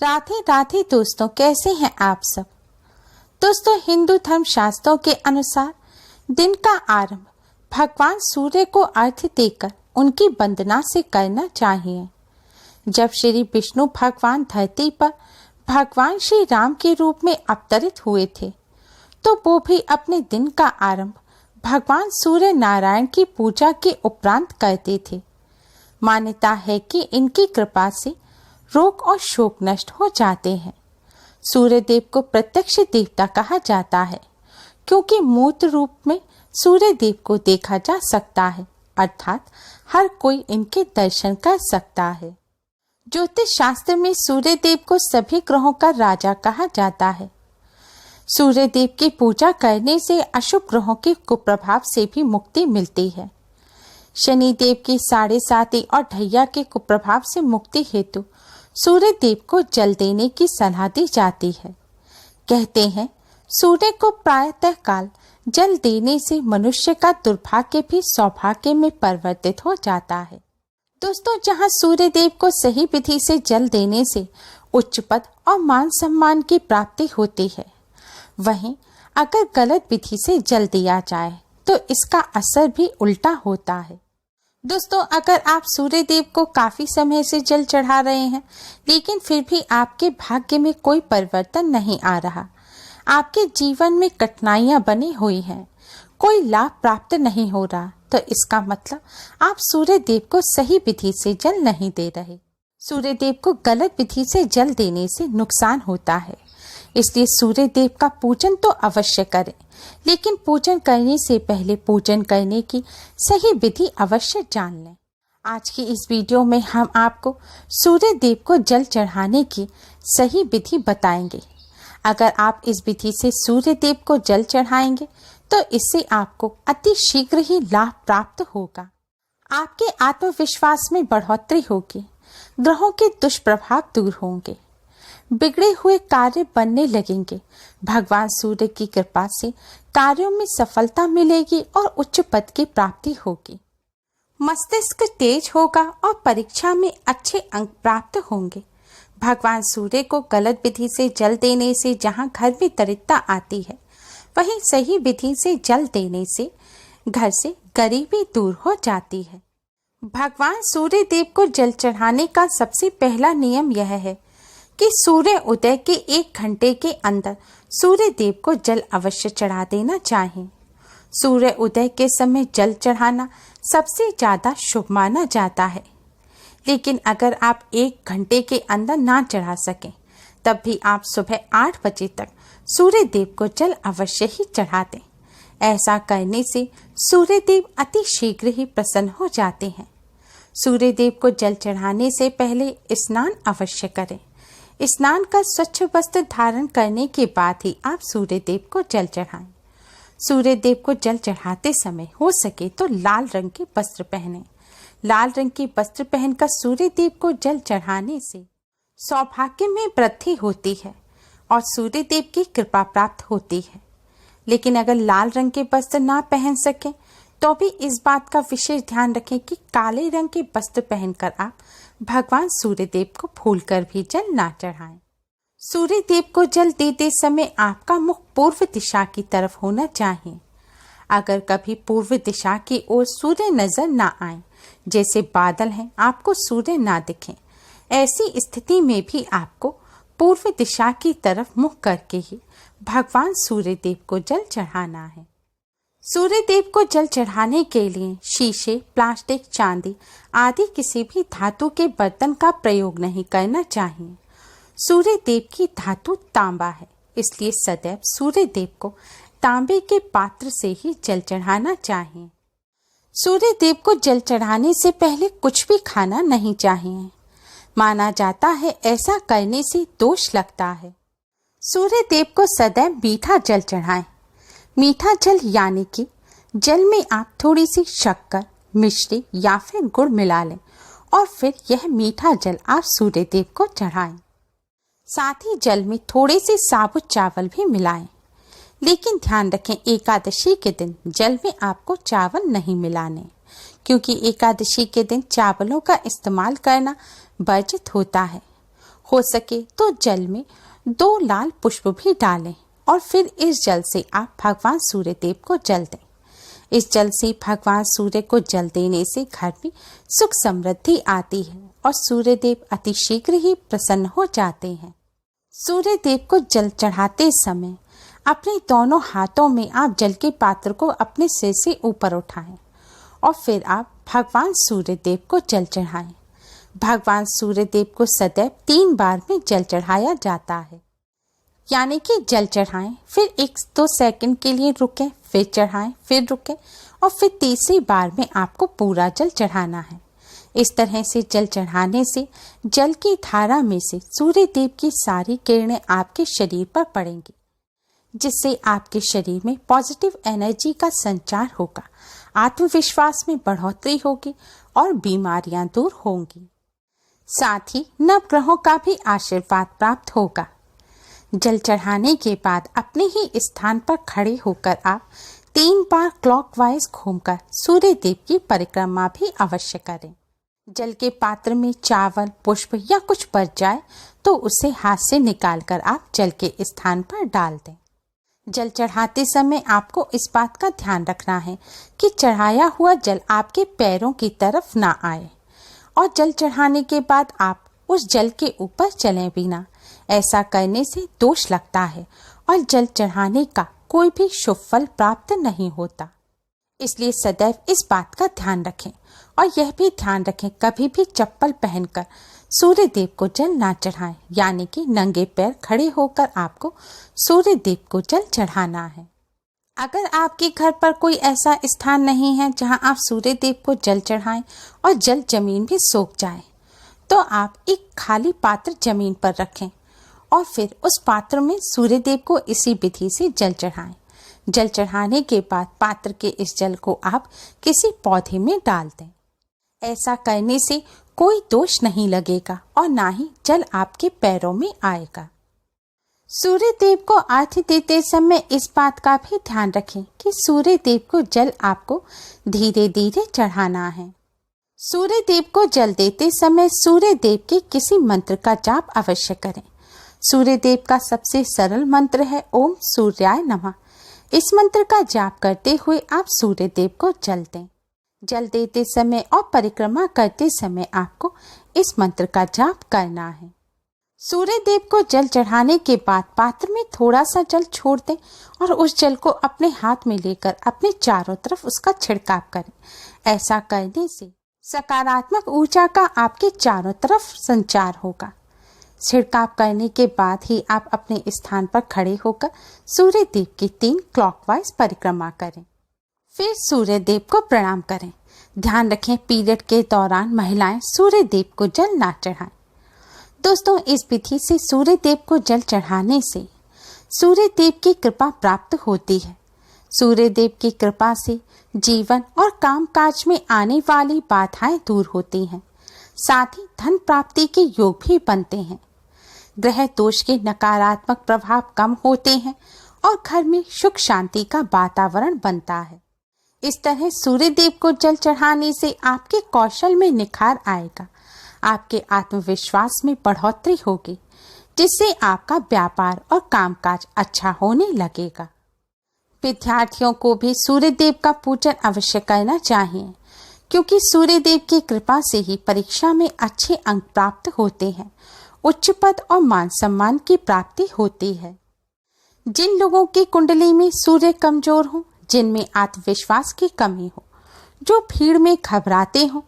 राधे राधे दोस्तों, कैसे हैं आप सब। दोस्तों, हिंदू धर्म शास्त्रों के अनुसार दिन का आरंभ भगवान सूर्य को अर्घ्य देकर उनकी वंदना से करना चाहिए। जब श्री विष्णु भगवान धरती पर भगवान श्री राम के रूप में अवतरित हुए थे, तो वो भी अपने दिन का आरंभ भगवान सूर्य नारायण की पूजा के उपरांत करते थे। मान्यता है कि इनकी कृपा से रोग और शोक नष्ट हो जाते हैं। सूर्य देव को प्रत्यक्ष देवता कहा जाता है, क्योंकि मूर्त रूप में सूर्य देव को देखा जा सकता है, अर्थात हर कोई इनके दर्शन कर सकता है। ज्योतिष शास्त्र में सूर्य देव को सभी ग्रहों का राजा कहा जाता है। सूर्य देव की पूजा करने से अशुभ ग्रहों के कुप्रभाव से भी मुक्ति मिलती है। शनि देव की 7.5 और ढैया के कुप्रभाव से मुक्ति हेतु सूर्य देव को जल देने की सलाह दी जाती है। कहते हैं, सूर्य को प्रातः काल जल देने से मनुष्य का दुर्भाग्य भी सौभाग्य में परिवर्तित हो जाता है। दोस्तों, जहां सूर्य देव को सही विधि से जल देने से उच्च पद और मान सम्मान की प्राप्ति होती है, वहीं अगर गलत विधि से जल दिया जाए तो इसका असर भी उल्टा होता है। दोस्तों, अगर आप सूर्य देव को काफी समय से जल चढ़ा रहे हैं, लेकिन फिर भी आपके भाग्य में कोई परिवर्तन नहीं आ रहा, आपके जीवन में कठिनाइयां बनी हुई हैं, कोई लाभ प्राप्त नहीं हो रहा, तो इसका मतलब आप सूर्य देव को सही विधि से जल नहीं दे रहे। सूर्य देव को गलत विधि से जल देने से नुकसान होता है, इसलिए सूर्य देव का पूजन तो अवश्य करें, लेकिन पूजन करने से पहले पूजन करने की सही विधि अवश्य जान लें। आज की इस वीडियो में हम आपको सूर्य देव को जल चढ़ाने की सही विधि बताएंगे। अगर आप इस विधि से सूर्य देव को जल चढ़ाएंगे तो इससे आपको अति शीघ्र ही लाभ प्राप्त होगा। आपके आत्मविश्वास में बढ़ोतरी होगी, ग्रहों के दुष्प्रभाव दूर होंगे, बिगड़े हुए कार्य बनने लगेंगे। भगवान सूर्य की कृपा से कार्यों में सफलता मिलेगी और उच्च पद की प्राप्ति होगी। मस्तिष्क तेज होगा और परीक्षा में अच्छे अंक प्राप्त होंगे। भगवान सूर्य को गलत विधि से जल देने से जहां घर में दरिद्रता आती है, वहीं सही विधि से जल देने से घर से गरीबी दूर हो जाती है। भगवान सूर्य देव को जल चढ़ाने का सबसे पहला नियम यह है कि सूर्य उदय के 1 घंटे के अंदर सूर्य देव को जल अवश्य चढ़ा देना चाहिए। सूर्य उदय के समय जल चढ़ाना सबसे ज्यादा शुभ माना जाता है, लेकिन अगर आप 1 घंटे के अंदर ना चढ़ा सकें, तब भी आप सुबह 8 बजे तक सूर्य देव को जल अवश्य ही चढ़ा दें। ऐसा करने से सूर्य देव अति शीघ्र ही प्रसन्न हो जाते हैं। सूर्य देव को जल चढ़ाने से पहले स्नान अवश्य करें। स्नान का स्वच्छ वस्त्र धारण करने के बाद ही आप सूर्य देव को जल चढ़ाएं। सूर्य देव को जल चढ़ाते समय हो सके तो लाल रंग के वस्त्र पहनें। लाल रंग के वस्त्र पहनकर सूर्य देव को जल चढ़ाने से सौभाग्य में वृद्धि होती है और सूर्य देव की कृपा प्राप्त होती है। लेकिन अगर लाल रंग के वस्त्र ना पहन सकें, तो भी इस बात का विशेष ध्यान रखें कि काले रंग के वस्त्र पहनकर आप भगवान सूर्य देव को भूलकर भी जल ना चढ़ाएं। सूर्य देव को जल देते समय आपका मुख पूर्व दिशा की तरफ होना चाहिए। अगर कभी पूर्व दिशा की ओर सूर्य नजर ना आए, जैसे बादल हैं, आपको सूर्य ना दिखें, ऐसी स्थिति में भी आपको पूर्व दिशा की तरफ मुख करके ही भगवान सूर्य देव को जल चढ़ाना है। सूर्य देव को जल चढ़ाने के लिए शीशे, प्लास्टिक, चांदी आदि किसी भी धातु के बर्तन का प्रयोग नहीं करना चाहिए। सूर्य देव की धातु तांबा है, इसलिए सदैव सूर्य देव को तांबे के पात्र से ही जल चढ़ाना चाहिए। सूर्य देव को जल चढ़ाने से पहले कुछ भी खाना नहीं चाहिए। माना जाता है ऐसा करने से दोष लगता है। सूर्य देव को सदैव मीठा जल चढ़ाएं। मीठा जल यानी कि जल में आप थोड़ी सी शक्कर, मिश्री या फिर गुड़ मिला लें और फिर यह मीठा जल आप सूर्य देव को चढ़ाएं। साथ ही जल में थोड़े से साबुत चावल भी मिलाएं। लेकिन ध्यान रखें, एकादशी के दिन जल में आपको चावल नहीं मिलाने, क्योंकि एकादशी के दिन चावलों का इस्तेमाल करना वर्जित होता है। हो सके तो जल में 2 लाल पुष्प भी डालें और फिर इस जल से आप भगवान सूर्य देव को जल दें। इस जल से भगवान सूर्य को जल देने से घर में सुख समृद्धि आती है और सूर्य देव अति शीघ्र ही प्रसन्न हो जाते हैं। सूर्य देव को जल चढ़ाते समय अपने दोनों हाथों में आप जल के पात्र को अपने सिर से ऊपर उठाएं और फिर आप भगवान सूर्य देव को जल चढ़ाएं। भगवान सूर्य देव को सदैव 3 बार में जल चढ़ाया जाता है, यानी कि जल चढ़ाएं, फिर 1-2 सेकंड के लिए रुकें, फिर चढ़ाएं, फिर रुकें और फिर तीसरी बार में आपको पूरा जल चढ़ाना है। इस तरह से जल चढ़ाने से जल की धारा में से सूर्य देव की सारी किरणें आपके शरीर पर पड़ेंगी, जिससे आपके शरीर में पॉजिटिव एनर्जी का संचार होगा, आत्मविश्वास में बढ़ोतरी होगी और बीमारियां दूर होंगी। साथ ही नवग्रहों का भी आशीर्वाद प्राप्त होगा। जल चढ़ाने के बाद अपने ही स्थान पर खड़े होकर आप 3 बार क्लॉकवाइज घूमकर सूर्य देव की परिक्रमा भी अवश्य करें। जल के पात्र में चावल, पुष्प या कुछ बच जाए तो उसे हाथ से निकालकर आप जल के स्थान पर डाल दें। जल चढ़ाते समय आपको इस बात का ध्यान रखना है कि चढ़ाया हुआ जल आपके पैरों की तरफ ना आए और जल चढ़ाने के बाद आप उस जल के ऊपर चलें भी ना। ऐसा करने से दोष लगता है और जल चढ़ाने का कोई भी शुभ फल प्राप्त नहीं होता। इसलिए सदैव इस बात का ध्यान रखें और यह भी ध्यान रखें कभी भी चप्पल पहनकर सूर्य देव को जल ना चढ़ाएं, यानी कि नंगे पैर खड़े होकर आपको सूर्य देव को जल चढ़ाना है। अगर आपके घर पर कोई ऐसा स्थान नहीं है जहां आप सूर्य देव को जल चढ़ाएं और जल जमीन भी सूख जाए, तो आप एक खाली पात्र जमीन पर रखें और फिर उस पात्र में सूर्य देव को इसी विधि से जल चढ़ाएं। जल चढ़ाने के बाद पात्र के इस जल को आप किसी पौधे में डाल दें। ऐसा करने से कोई दोष नहीं लगेगा और ना ही जल आपके पैरों में आएगा। सूर्य देव को आरती देते समय इस बात का भी ध्यान रखें कि सूर्य देव को जल आपको धीरे धीरे चढ़ाना है। सूर्य देव को जल देते समय सूर्य देव के किसी मंत्र का जाप अवश्य करें। सूर्य देव का सबसे सरल मंत्र है ओम सूर्याय नमः। इस मंत्र का जाप करते हुए आप सूर्य देव को जल दें। जल देते समय और परिक्रमा करते समय आपको इस मंत्र का जाप करना है। सूर्य देव को जल चढ़ाने के बाद पात्र में थोड़ा सा जल छोड़ दें और उस जल को अपने हाथ में लेकर अपने चारों तरफ उसका छिड़काव करें। ऐसा करने से सकारात्मक ऊर्जा का आपके चारों तरफ संचार होगा। छिड़काव करने के बाद ही आप अपने स्थान पर खड़े होकर सूर्य देव की 3 क्लॉकवाइज परिक्रमा करें। फिर सूर्य देव को प्रणाम करें। ध्यान रखें पीरियड के दौरान महिलाएं सूर्य देव को जल ना चढ़ाएं। दोस्तों, इस विधि से सूर्य देव को जल चढ़ाने से सूर्य देव की कृपा प्राप्त होती है। सूर्य देव की कृपा से जीवन और कामकाज में आने वाली बाधाएं दूर होती हैं। साथ ही धन प्राप्ति के योग भी बनते हैं। ग्रह दोष के नकारात्मक प्रभाव कम होते हैं और घर में सुख शांति का वातावरण बनता है। इस तरह सूर्य देव को जल चढ़ाने से आपके कौशल में निखार आएगा, आपके आत्मविश्वास में बढ़ोतरी होगी, जिससे आपका व्यापार और कामकाज अच्छा होने लगेगा। विद्यार्थियों को भी सूर्य देव का पूजन अवश्य करना चाहिए, क्योंकि सूर्य देव की कृपा से ही परीक्षा में अच्छे अंक प्राप्त होते हैं, उच्च पद और मान सम्मान की प्राप्ति होती है। जिन लोगों की कुंडली में सूर्य कमजोर हो, जिनमें आत्मविश्वास की कमी हो, जो भीड़ में घबराते हो,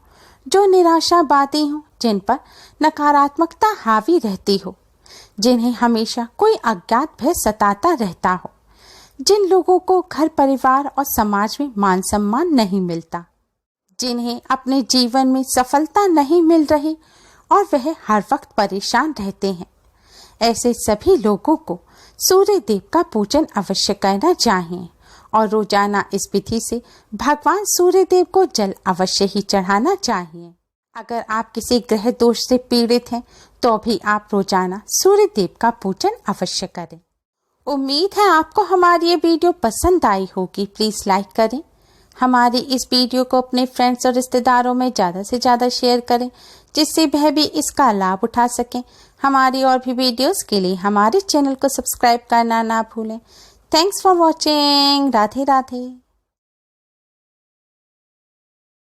जो निराशावादी हो, जिन पर नकारात्मकता हावी रहती हो, जिन्हें हमेशा कोई अज्ञात भय सताता रहता हो, जिन लोगों को घर परिवार और समाज में मान सम्मान नहीं मिलता, जिन्हें अपने जीवन में सफलता नहीं मिल रही और वह हर वक्त परेशान रहते हैं, ऐसे सभी लोगों को सूर्य देव का पूजन अवश्य करना चाहिए और रोजाना इस विधि से भगवान सूर्य देव को जल अवश्य ही चढ़ाना चाहिए। अगर आप किसी ग्रह दोष से पीड़ित हैं तो भी आप रोजाना सूर्य देव का पूजन अवश्य करें। उम्मीद है आपको हमारी ये वीडियो पसंद आई होगी। प्लीज लाइक करें, हमारी इस वीडियो को अपने फ्रेंड्स और रिश्तेदारों में ज़्यादा से ज़्यादा शेयर करें, जिससे वह भी इसका लाभ उठा सकें। हमारी और भी वीडियोस के लिए हमारे चैनल को सब्सक्राइब करना ना भूलें। Thanks for watching. Radhe Radhe.